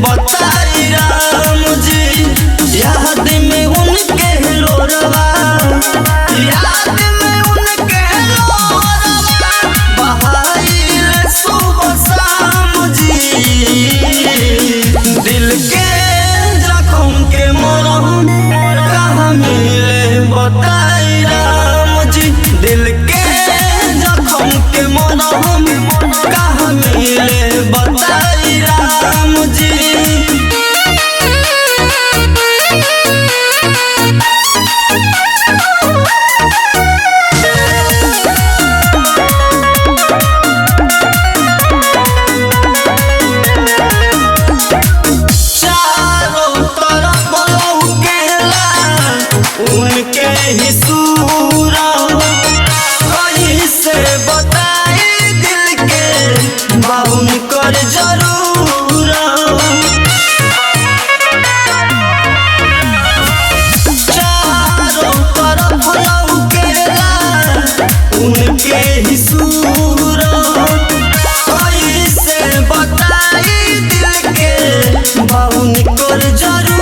बताई राम जी याद में उनके लोरवा, याद में उनके लोरवा बहाइल सुबह शाम जी। दिल के जख्म के मरहम कहाँ मिले बताई राम जी। दिल के जख्म के मरहम कहाँ मिले बताई राम जी। उनके ही सूरा कहीं से बताई दिल के बाउन कर जरूर। चारों तरफ लौकेला उनके ही सूरा कहीं से बताई दिल के बाउन कर जरूर।